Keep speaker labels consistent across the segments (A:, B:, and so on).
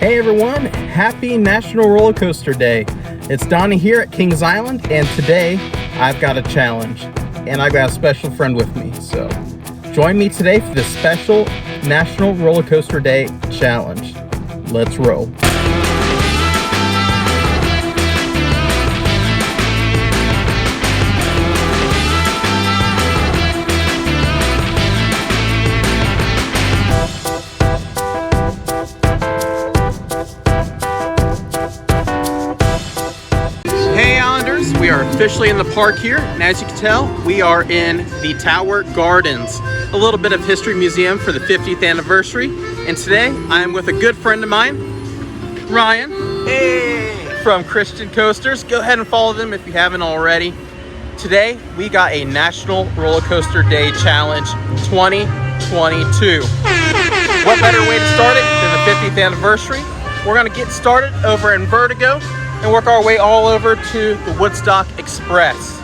A: Hey everyone, happy National Roller Coaster Day. It's Donnie here at Kings Island, and today I've got a challenge, and I've got a special friend with me. So join me today for this special National Roller Coaster Day challenge. Let's roll. We are officially in the park here, and as you can tell, we are in the Tower Gardens, a little bit of history museum for the 50th anniversary. And today I am with a good friend of mine, Ryan, from Christian Coasters. Go ahead and follow them if you haven't already. Today we got a National Roller Coaster Day Challenge 2022. What better way to start it than the 50th anniversary? We're going to get started over in Vertigo and work our way all over to the Woodstock Express.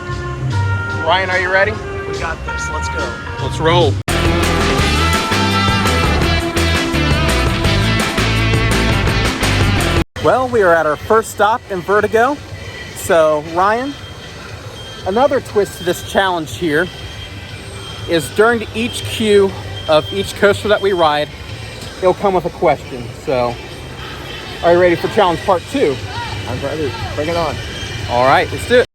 A: Ryan, are you ready?
B: We got this. Let's go.
A: Let's roll. Well, we are at our first stop in Vertigo. So, Ryan, another twist to this challenge here is during each queue of each coaster that we ride, it'll come with a question. So, are you ready for challenge part 2?
B: I'm ready. Bring it on.
A: All right, let's do it.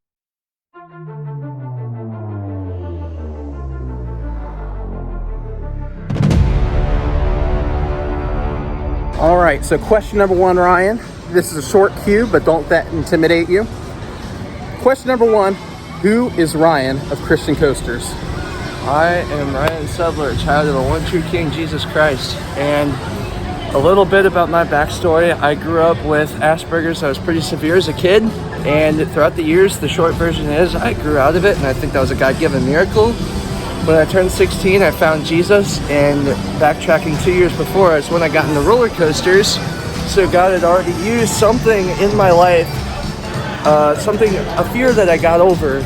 A: All right, so question number 1, Ryan. This is a short queue, but don't let that intimidate you. Question number 1, who is Ryan of Christian Coasters?
B: I am Ryan Subler, child of the one true King, Jesus Christ. And a little bit about my backstory. I grew up with Asperger's. I was pretty severe as a kid, and throughout the years, the short version is I grew out of it, and I think that was a God-given miracle. When I turned 16, I found Jesus, and backtracking 2 years before is when I got into roller coasters. So God had already used something in my life, a fear that I got over,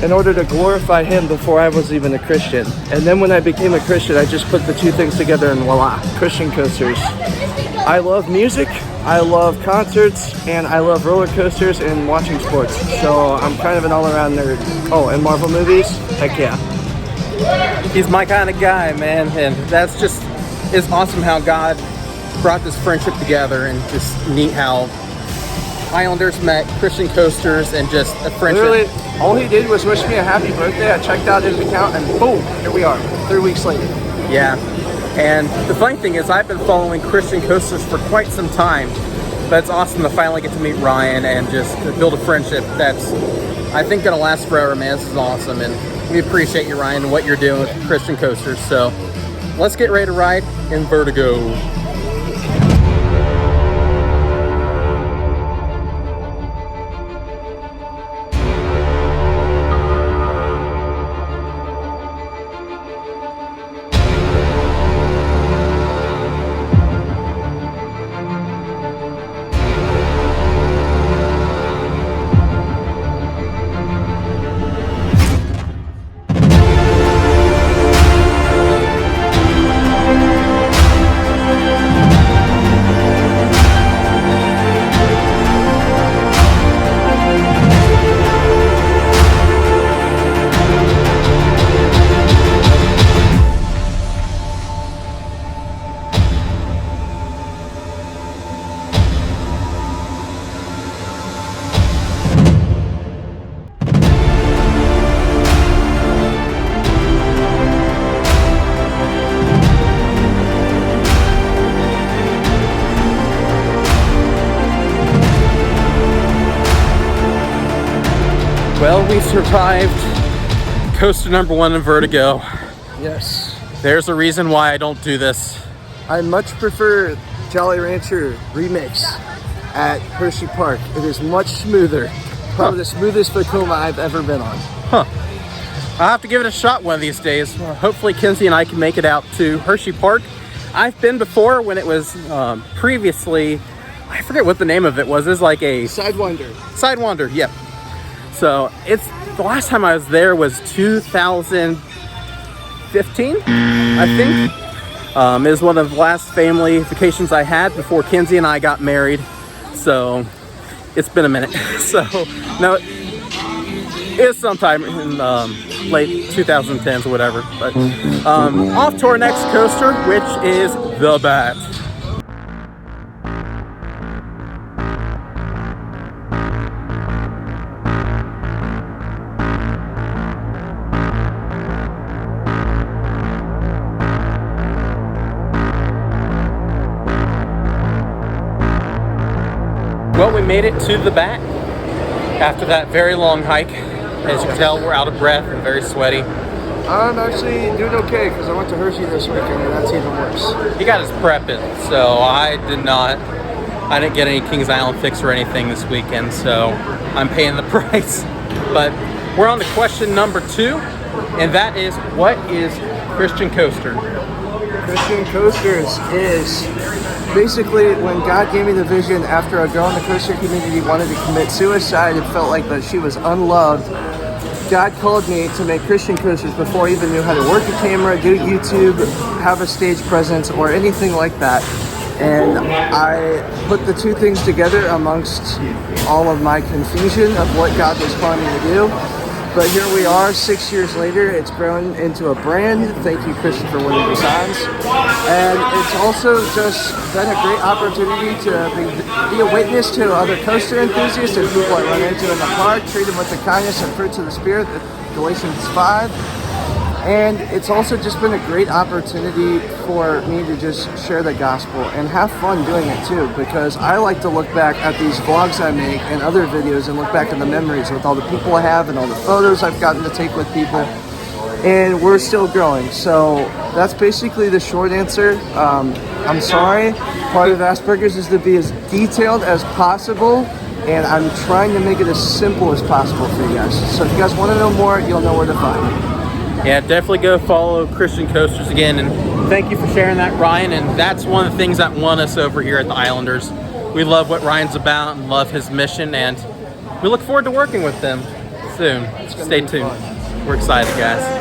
B: in order to glorify Him before I was even a Christian. And then when I became a Christian, I just put the two things together and voila, Christian Coasters. I love music, I love concerts, and I love roller coasters and watching sports. So I'm kind of an all-around nerd. Oh, and Marvel movies? Heck yeah.
A: He's my kind of guy, man. And that's just, it's awesome how God brought this friendship together, and just neat how Islanders met, Christian Coasters, and just a friendship.
B: Literally, all he did was wish me a happy birthday. I checked out his account, and boom, here we are, 3 weeks later.
A: Yeah, and the funny thing is I've been following Christian Coasters for quite some time, but it's awesome to finally get to meet Ryan and just to build a friendship that's, I think, gonna last forever, man. This is awesome, and we appreciate you, Ryan, and what you're doing with Christian Coasters. So let's get ready to ride in Vertigo. Well, we survived coaster number 1 in Vertigo.
B: Yes.
A: There's a reason why I don't do this.
B: I much prefer Jolly Rancher Remix at Hershey Park. It is much smoother. Probably the smoothest Vekoma I've ever been on.
A: Huh. I'll have to give it a shot one of these days. Hopefully Kinsey and I can make it out to Hershey Park. I've been before when it was previously, I forget what the name of it was. It was like a
B: Sidewinder.
A: Sidewinder, yep. So it's, the last time I was there was 2015, I think. It was one of the last family vacations I had before Kinsey and I got married. So it's been a minute. So no, it's sometime in late 2010s or whatever. But off to our next coaster, which is the Bat. Well, we made it to the Bat after that very long hike. As you can tell, we're out of breath and very sweaty.
B: I'm actually doing okay because I went to Hershey this weekend and that's even worse.
A: He got his prep in, so I didn't get any Kings Island fix or anything this weekend, so I'm paying the price. But we're on to question number 2, and that is, what is Christian Coaster?
B: Christian Coasters is basically when God gave me the vision after a girl in the coaster community wanted to commit suicide and felt like that she was unloved. God called me to make Christian coasters before I even knew how to work a camera, do YouTube, have a stage presence, or anything like that. And I put the two things together amongst all of my confusion of what God was calling me to do. But here we are, 6 years later, it's grown into a brand. Thank you, Christian, for winning designs. And it's also just been a great opportunity to be a witness to other coaster enthusiasts and people I run into in the park, treat them with the kindness and fruits of the Spirit, Galatians 5. And it's also just been a great opportunity for me to just share the gospel and have fun doing it too, because I like to look back at these vlogs I make and other videos and look back at the memories with all the people I have and all the photos I've gotten to take with people, and we're still growing. So that's basically the short answer. I'm sorry, part of Asperger's is to be as detailed as possible, and I'm trying to make it as simple as possible for you guys. So if you guys want to know more, you'll know where to find me.
A: Yeah, definitely go follow Christian Coasters again, and thank you for sharing that, Ryan. And that's one of the things that won us over here at the Islanders. We love what Ryan's about and love his mission, and we look forward to working with them soon. Stay tuned. Fun. We're excited, guys.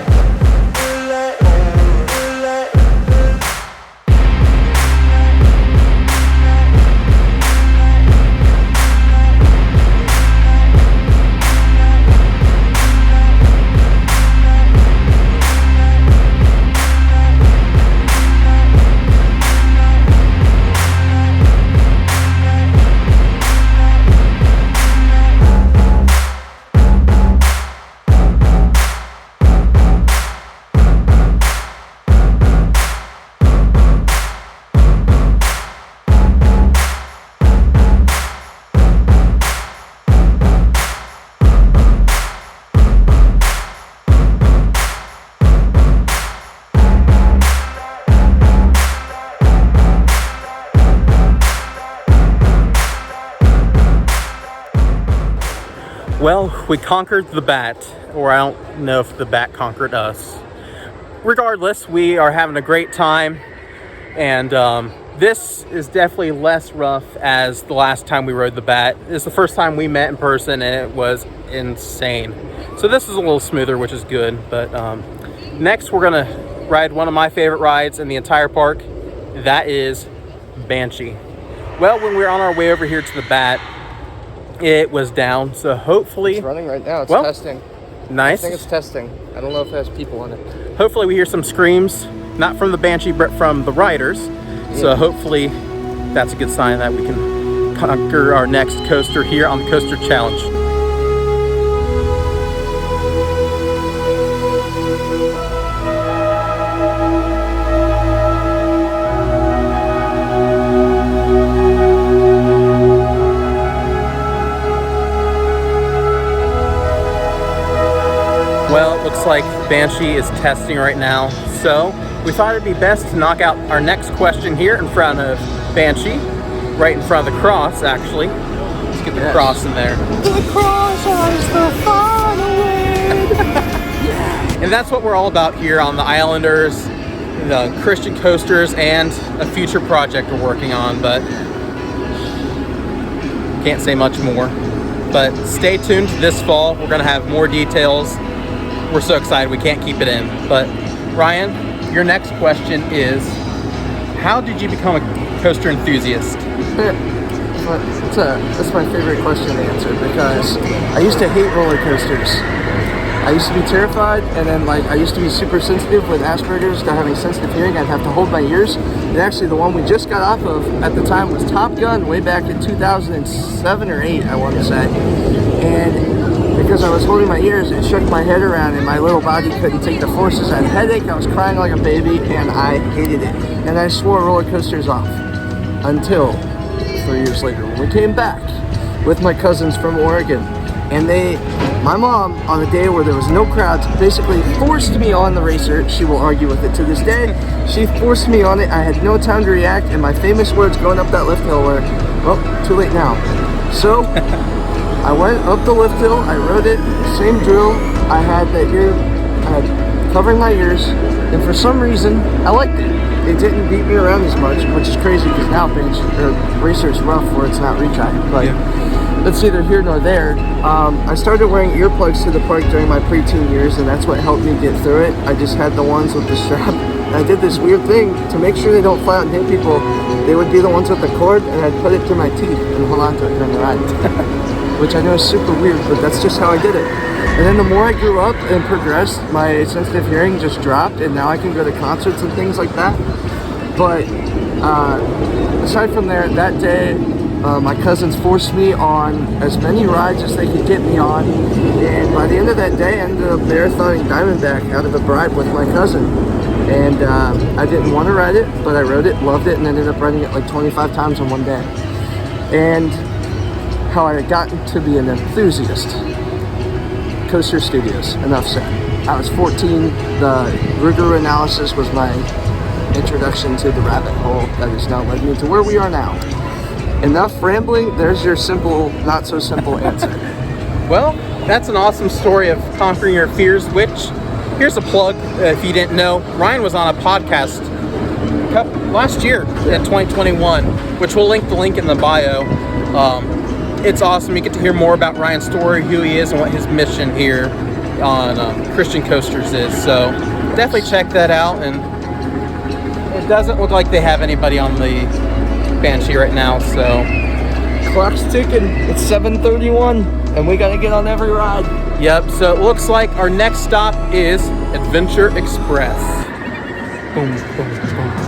A: Well, we conquered the Bat, or I don't know if the Bat conquered us. Regardless, we are having a great time, and this is definitely less rough as the last time we rode the Bat. It's the first time we met in person, and it was insane. So this is a little smoother, which is good. But next, we're gonna ride one of my favorite rides in the entire park. That is Banshee. Well, when we were on our way over here to the Bat, it was down, so hopefully...
B: It's running right now, it's
A: well,
B: testing.
A: Nice.
B: I think it's testing. I don't know if it has people on it.
A: Hopefully we hear some screams, not from the Banshee, but from the riders. Yeah. So hopefully that's a good sign that we can conquer our next coaster here on the Coaster Challenge. Well, it looks like Banshee is testing right now, so we thought it'd be best to knock out our next question here in front of Banshee, right in front of the cross, actually. Let's get the cross in there. The cross is the final word. And that's what we're all about here on the Islanders, the Christian Coasters, and a future project we're working on, but can't say much more. But stay tuned this fall. We're gonna have more details. We're so excited we can't keep it in. But Ryan, your next question is? how did you become a coaster enthusiast?
B: That's my favorite question to answer because I used to hate roller coasters. I used to be terrified, and then I used to be super sensitive with Asperger's, to having sensitive hearing. I'd have to hold my ears. And actually, the one we just got off of at the time was Top Gun, way back in 2007 or 8, I want to say. And because I was holding my ears, it shook my head around, and my little body couldn't take the forces. I had a headache. I was crying like a baby, and I hated it. And I swore roller coasters off until 3 years later when we came back with my cousins from Oregon. And my mom, on a day where there was no crowds, basically forced me on the racer. She will argue with it to this day. She forced me on it. I had no time to react, and my famous words going up that lift hill were, well, too late now. So I went up the lift hill, I rode it, same drill. I had covering my ears, and for some reason, I liked it. It didn't beat me around as much, which is crazy because now racer is rough where it's not retract, but it's neither here nor there. I started wearing earplugs to the park during my preteen years, and that's what helped me get through it. I just had the ones with the strap. And I did this weird thing to make sure they don't fly out and hit people. They would be the ones with the cord, and I'd put it to my teeth and hold on to it during the ride. Which I know is super weird, but that's just how I did it. And then the more I grew up and progressed, my sensitive hearing just dropped, and now I can go to concerts and things like that. But aside from there, that day, my cousins forced me on as many rides as they could get me on, and by the end of that day I ended up marathoning Diamondback out of a bribe with my cousin. And I didn't want to ride it, but I rode it, loved it, and ended up riding it like 25 times in one day. And how I got to be an enthusiast. Coaster Studios, enough said. I was 14, the Ruger analysis was my introduction to the rabbit hole that has now led me to where we are now. Enough rambling, there's your simple, not so simple answer.
A: Well, that's an awesome story of conquering your fears, which, here's a plug, if you didn't know, Ryan was on a podcast last year in 2021, which we'll link the link in the bio. It's awesome. You get to hear more about Ryan's story, who he is, and what his mission here on Christian Coasters is. So definitely check that out. And it doesn't look like they have anybody on the Banshee right now, so
B: clock's ticking. It's 7:31, and we gotta get on every ride.
A: Yep. So it looks like our next stop is Adventure Express. Boom, boom, boom.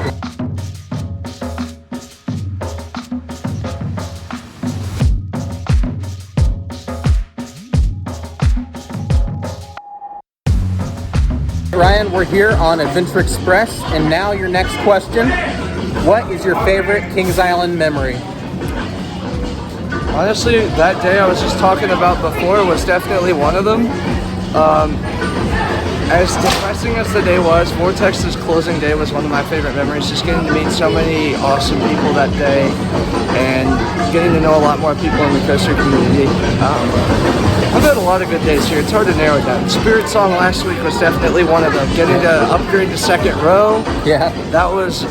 A: Ryan, we're here on Adventure Express, and now your next question. What is your favorite Kings Island memory?
B: Honestly, that day I was just talking about before was definitely one of them. As depressing as the day was, Vortex's closing day was one of my favorite memories. Just getting to meet so many awesome people that day and getting to know a lot more people in the coaster community. I've had a lot of good days here. It's hard to narrow it down. Spirit Song last week was definitely one of them. Getting to upgrade to second row.
A: Yeah.
B: That was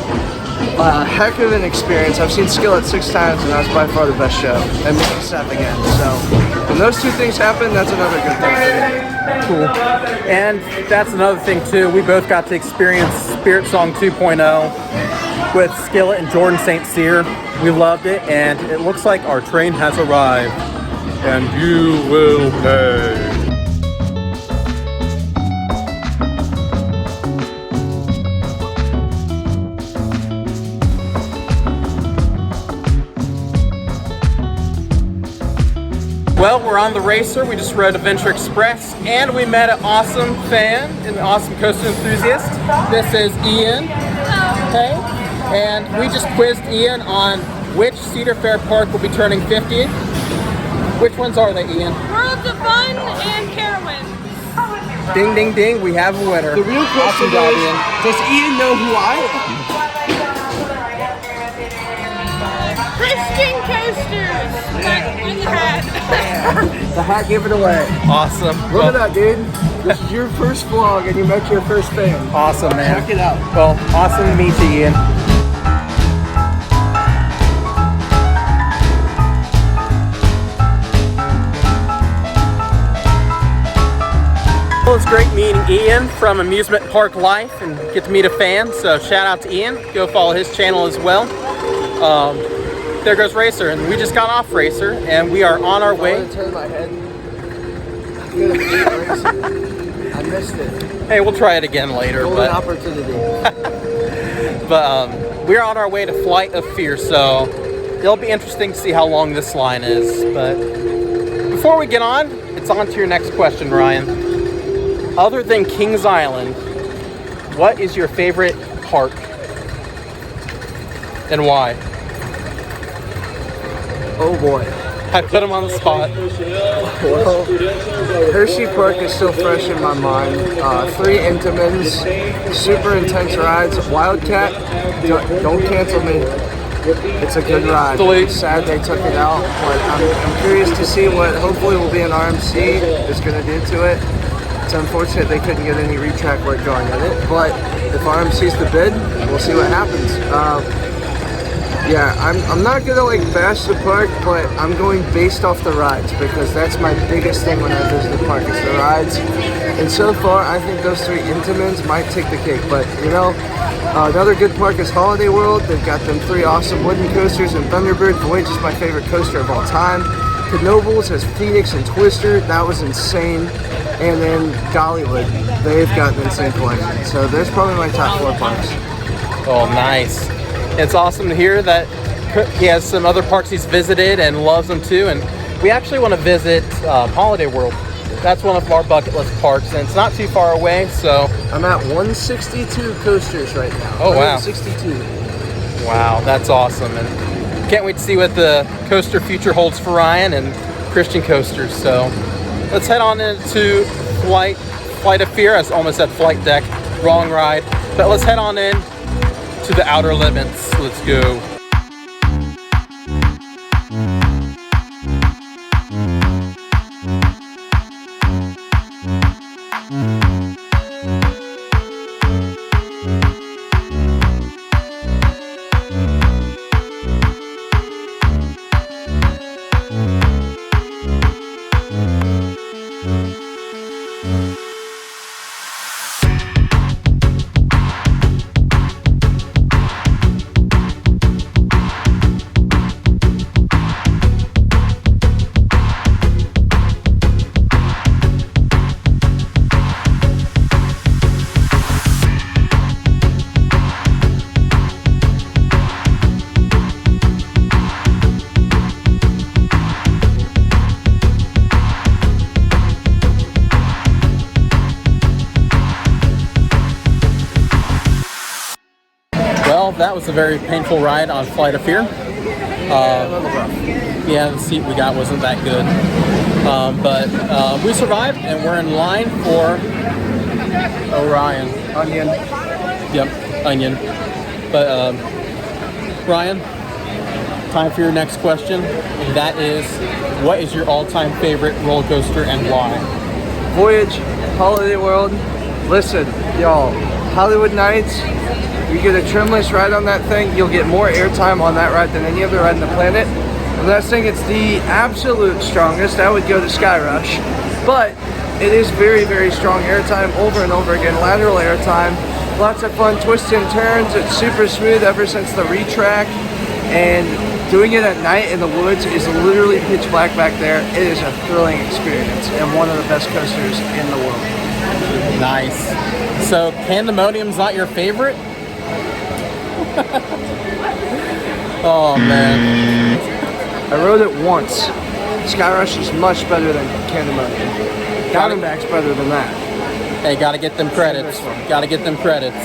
B: a heck of an experience. I've seen Skillet 6 times, and that was by far the best show. And meeting Seth again. So when those two things happen, that's another good thing for me.
A: Cool. And that's another thing too. We both got to experience Spirit Song 2.0 with Skillet and Jordan St. Cyr. We loved it, and it looks like our train has arrived. And you will pay. Well, we're on the racer. We just rode Adventure Express, and we met an awesome fan, an awesome coaster enthusiast. This is Ian. Okay. And we just quizzed Ian on which Cedar Fair park will be turning 50. Which ones are they, Ian?
C: Worlds of Fun and Carowinds.
A: Ding, ding, ding. We have a winner.
B: The real question
A: Awesome job,
B: is,
A: Ian.
B: does Ian know who I am?
C: Christian Coasters. With the hat.
B: The hat gave it away.
A: Awesome.
B: Look at that, dude. This is your first vlog, and you met your first fan.
A: Awesome, man.
B: Check it out.
A: Well, awesome to meet you, Ian. was great meeting Ian from Amusement Park Life and get to meet a fan. So shout out to Ian. Go follow his channel as well. There goes Racer, and we just got off Racer, and we are on our way.
B: I turn my head. I missed it.
A: Hey, we'll try it again later.
B: Golden opportunity.
A: But we're on our way to Flight of Fear, so it'll be interesting to see how long this line is. But before we get on, it's on to your next question, Ryan. Other than Kings Island, what is your favorite park and why?
B: Oh boy.
A: I put him on the spot.
B: Well, Hershey Park is still fresh in my mind. 3 Intamins, super intense rides. Wildcat, don't cancel me. It's a good ride.
A: Delete.
B: Sad they took it out, but I'm curious to see what hopefully will be an RMC is going to do to it. It's unfortunate they couldn't get any retrack work going in it, but if RMC's the bid, we'll see what happens. Yeah, I'm not gonna like bash the park, but I'm going based off the rides because that's my biggest thing when I visit the park is the rides. And so far, I think those 3 Intamins might take the cake. But you know, another good park is Holiday World. They've got them 3 awesome wooden coasters, and Thunderbird Voyage is my favorite coaster of all time. Knoebels has Phoenix and Twister. That was insane. And then Dollywood, they've got an insane collection. So there's probably my top 4 parks.
A: Oh, nice. It's awesome to hear that he has some other parks he's visited and loves them too. And we actually want to visit Holiday World. That's one of our bucket list parks, and it's not too far away. So
B: I'm at 162 coasters right now.
A: Oh wow,
B: 162.
A: Wow, that's awesome, and can't wait to see what the coaster future holds for Ryan and Christian Coasters. So let's head on into Flight of Fear. I almost said Flight Deck, wrong ride. But let's head on in to the outer limits. Let's go. That was a very painful ride on Flight of Fear. Yeah, the seat we got wasn't that good. But we survived, and we're in line for Orion.
B: Onion.
A: Yep, Onion. But Ryan, time for your next question. And that is, what is your all-time favorite roller coaster and why?
B: Voyage, Holiday World. Listen, y'all, Hollywood Nights. You get a trimless ride on that thing, you'll get more airtime on that ride than any other ride on the planet. Unless saying it's the absolute strongest, I would go to Sky Rush. But it is very, very strong airtime over and over again, lateral airtime. Lots of fun twists and turns. It's super smooth ever since the retrack. And doing it at night in the woods is literally pitch black back there. It is a thrilling experience and one of the best coasters in the world.
A: Nice. So Pandemonium's not your favorite? Oh man,
B: I rode it once. Sky Rush is much better than Pandemonium. Diamondback's better than that.
A: Hey, gotta get them credits. Gotta get them credits.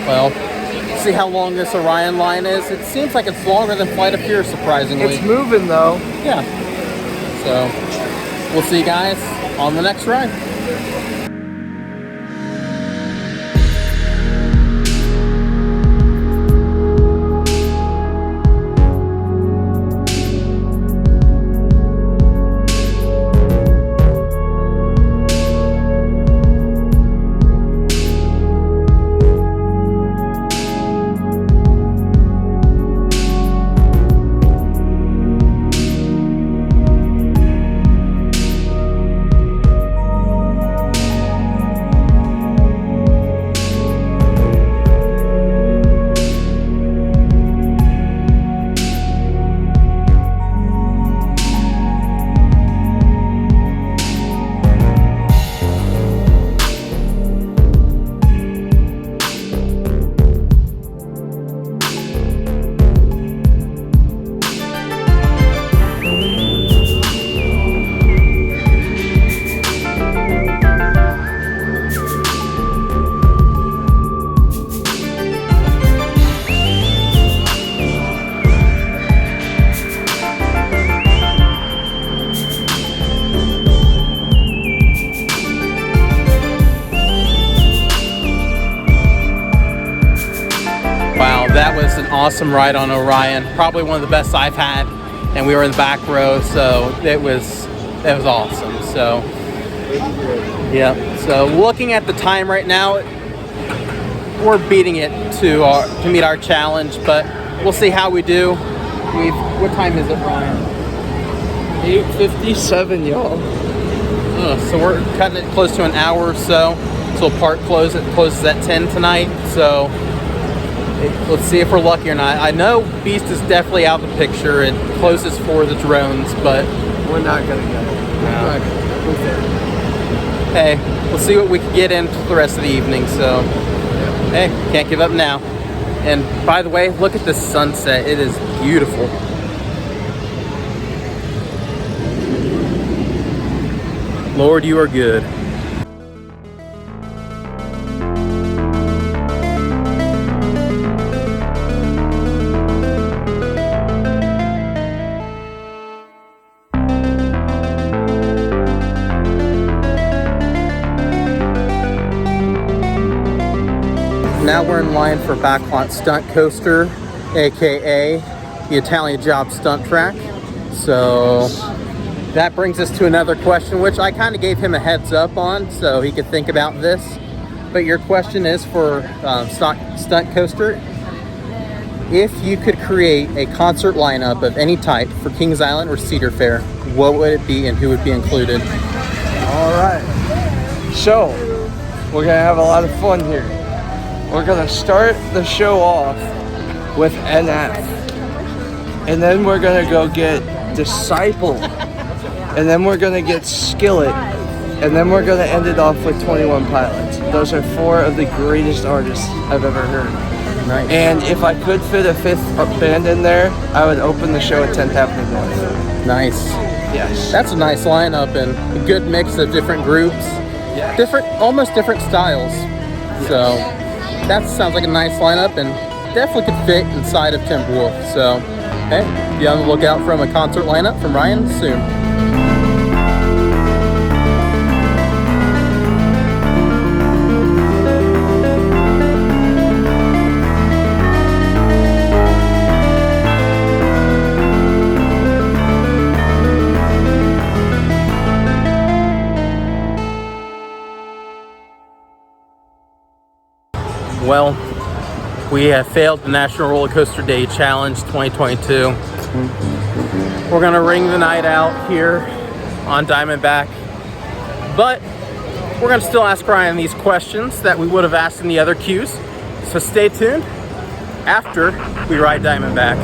A: Well, see how long this Orion line is? It seems like it's longer than Flight of Fear, surprisingly.
B: It's moving though.
A: Yeah. So, we'll see you guys on the next ride. awesome ride on Orion. Probably one of the best I've had. And we were in the back row, so it was awesome. So, yeah. So looking at the time right now, we're beating it to meet our challenge, but we'll see how we do. What time is it, Ryan?
B: 8:57, y'all.
A: So we're cutting it close to an hour or so. So park closes at 10 tonight. So let's see if we're lucky or not. I know Beast is definitely out of the picture and closest for the drones, but
B: We're not gonna get it.
A: No.
B: We're there.
A: hey, we'll see what we can get into the rest of the evening. So, hey, can't give up now. And by the way, look at this sunset. It is beautiful. Lord, you are good. Now we're in line for Backlot Stunt Coaster, aka the Italian Job Stunt Track. So that brings us to another question, which I kind of gave him a heads up on so he could think about this. But your question is for Stunt Coaster. If you could create a concert lineup of any type for Kings Island or Cedar Fair, what would it be and who would be included?
B: All right. So we're gonna have a lot of fun here. We're gonna start the show off with NF, and then we're gonna go get Disciple, and then we're gonna get Skillet, and then we're gonna end it off with 21 Pilots. Those are four of the greatest artists I've ever heard.
A: Nice.
B: And if I could fit a fifth band in there, I would open the show at 10th Avenue North.
A: Nice.
B: Yes.
A: That's a nice lineup and a good mix of different groups, almost different styles. So that sounds like a nice lineup and definitely could fit inside of Timberwolf. So, hey, be on the lookout from a concert lineup from Ryan soon. Well, we have failed the National Roller Coaster Day Challenge 2022. We're gonna ring the night out here on Diamondback, but we're gonna still ask Ryan these questions that we would have asked in the other queues. So stay tuned after we ride Diamondback.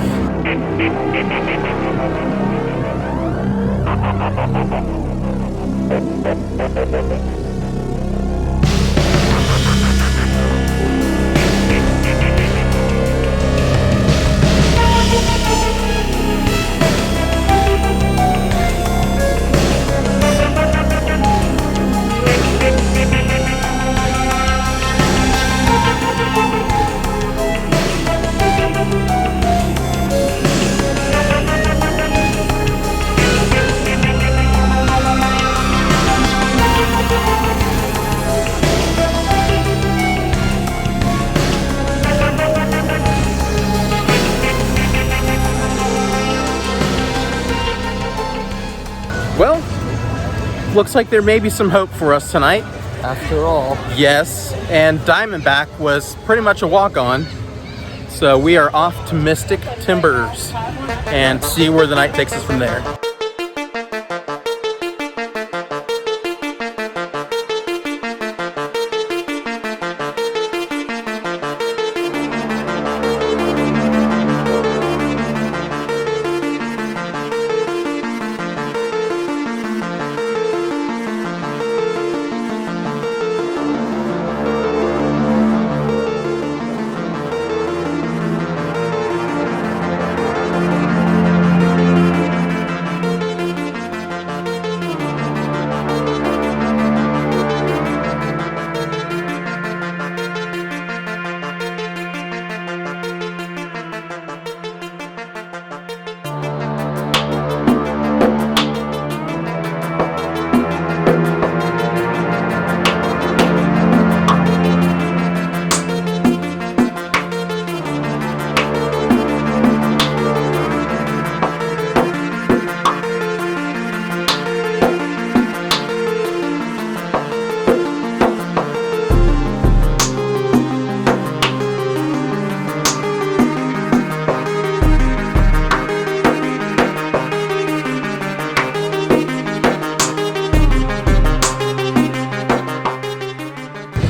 A: Well, looks like there may be some hope for us tonight.
B: After all.
A: Yes, and Diamondback was pretty much a walk-on. So we are off to Mystic Timbers and see where the night takes us from there.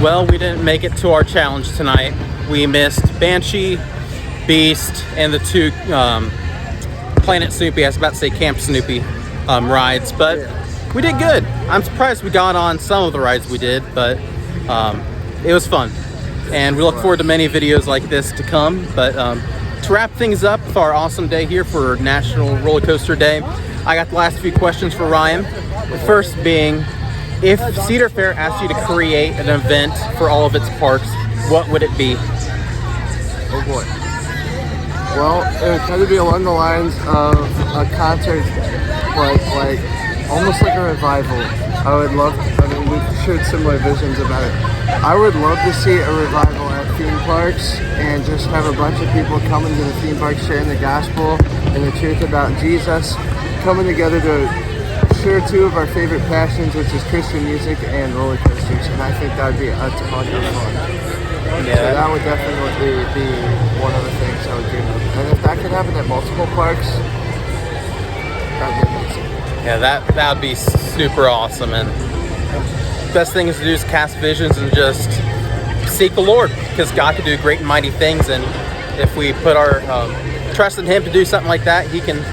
A: Well, we didn't make it to our challenge tonight. We missed Banshee, Beast, and the two Planet Snoopy, I was about to say Camp Snoopy rides, but we did good. I'm surprised we got on some of the rides we did, but it was fun. And we look forward to many videos like this to come. But to wrap things up with our awesome day here for National Roller Coaster Day, I got the last few questions for Ryan. The first being, if Cedar Fair asked you to create an event for all of its parks, what would it be?
B: Oh boy. Well, it would kind of be along the lines of a concert, but like almost like a revival. I would love, we've shared similar visions about it. I would love to see a revival at theme parks and just have a bunch of people coming to the theme park sharing the gospel and the truth about Jesus, coming together to share two of our favorite passions, which is Christian music and roller coasters, and I think that would be a ton of fun.
A: Yeah.
B: So that would definitely be one of the things I would dream of. And if that could happen at multiple parks, that would be amazing.
A: Yeah, that would be super awesome. And best thing is to do is cast visions and just seek the Lord, because God can do great and mighty things. And if we put our trust in Him to do something like that, He can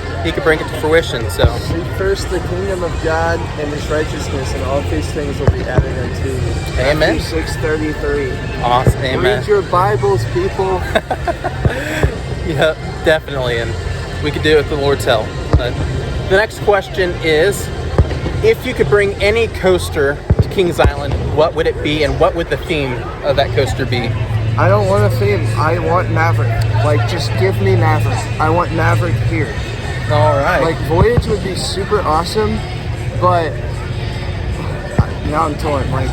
A: bring it to fruition. So
B: seek first the kingdom of God and His righteousness, and all these things will be added unto you.
A: Amen.
B: Matthew 6:33.
A: Awesome. Amen.
B: Read your Bibles, people.
A: Yeah, definitely, and we could do it with the Lord's help. But the next question is, if you could bring any coaster to Kings Island, what would it be, and what would the theme of that coaster be?
B: I don't want a theme. I want Maverick. Like, just give me Maverick. I want Maverick here.
A: All right.
B: Like, Voyage would be super awesome, but now I'm torn. Like,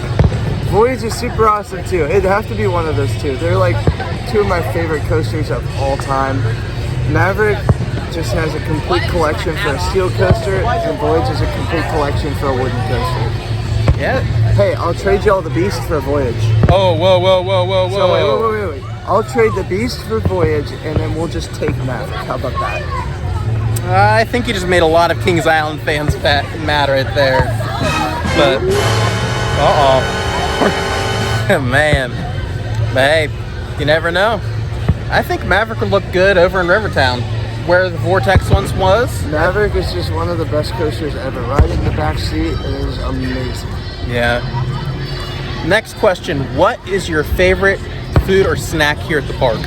B: Voyage is super awesome too. It'd have to be one of those two. They're like two of my favorite coasters of all time. Maverick just has a complete collection for a steel coaster, and Voyage is a complete collection for a wooden coaster.
A: Yeah.
B: Hey, I'll trade you all the Beast for Voyage.
A: Oh, whoa.
B: So wait. I'll trade the Beast for Voyage, and then we'll just take Maverick. How about that?
A: I think you just made a lot of Kings Island fans mad right there. But, man. But hey, you never know. I think Maverick would look good over in Rivertown, where the Vortex once was.
B: Maverick is just one of the best coasters ever. Right in the back seat, it is amazing.
A: Yeah. Next question, what is your favorite food or snack here at the park?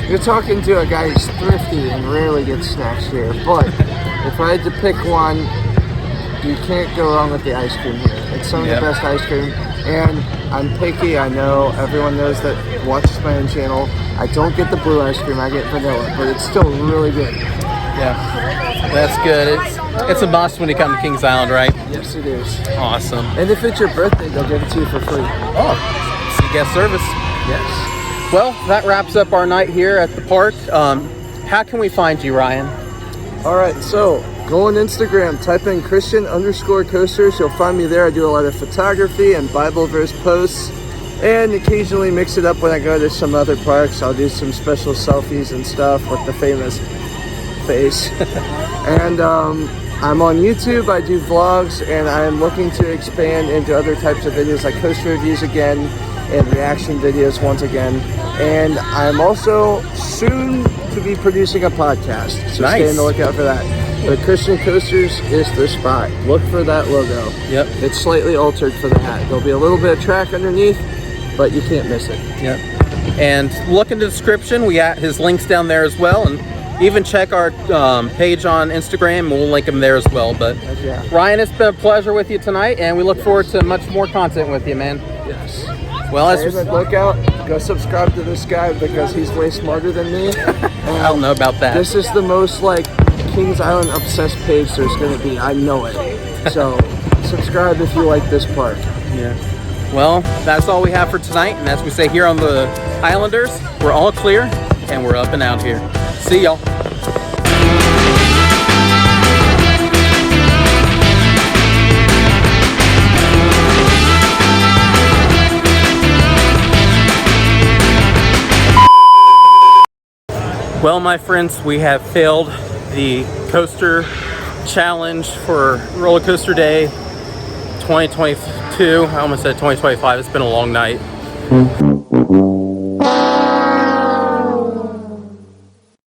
B: You're talking to a guy who's thrifty and rarely gets snacks here, but if I had to pick one, you can't go wrong with the ice cream here. It's some of the best ice cream, and I'm picky, I know. Everyone knows that watches my own channel. I don't get the blue ice cream, I get vanilla, but it's still really good.
A: Yeah, that's good. It's a must when you come to Kings Island, right?
B: Yes, it is.
A: Awesome.
B: And if it's your birthday, they'll give it to you for free.
A: Oh, see guest service.
B: Yes.
A: Well, that wraps up our night here at the park. How can we find you, Ryan?
B: All right, so go on Instagram, type in Christian_coasters. You'll find me there. I do a lot of photography and Bible verse posts, and occasionally mix it up when I go to some other parks. I'll do some special selfies and stuff with the famous face. And I'm on YouTube. I do vlogs, and I'm looking to expand into other types of videos like coaster reviews again, and reaction videos once again. And I'm also soon to be producing a podcast, so stay on the lookout for that. But Christian Coasters is the spot. Look for that logo.
A: Yep.
B: It's slightly altered for the hat. There'll be a little bit of track underneath, but you can't miss it.
A: Yep. And look in the description. We got his links down there as well, and even check our page on Instagram. We'll link them there as well. But Ryan, it's been a pleasure with you tonight, and we look forward to much more content with you, man.
B: Yes.
A: Well,
B: as look out, go subscribe to this guy because he's way smarter than me.
A: I don't know about that.
B: This is the most like Kings Island obsessed page there's going to be. I know it. So subscribe if you like this park.
A: Yeah. Well, that's all we have for tonight. And as we say here on the Islanders, we're all clear and we're up and out here. See y'all. Well, my friends, we have failed the coaster challenge for Roller Coaster Day 2022. I almost said 2025. It's been a long night.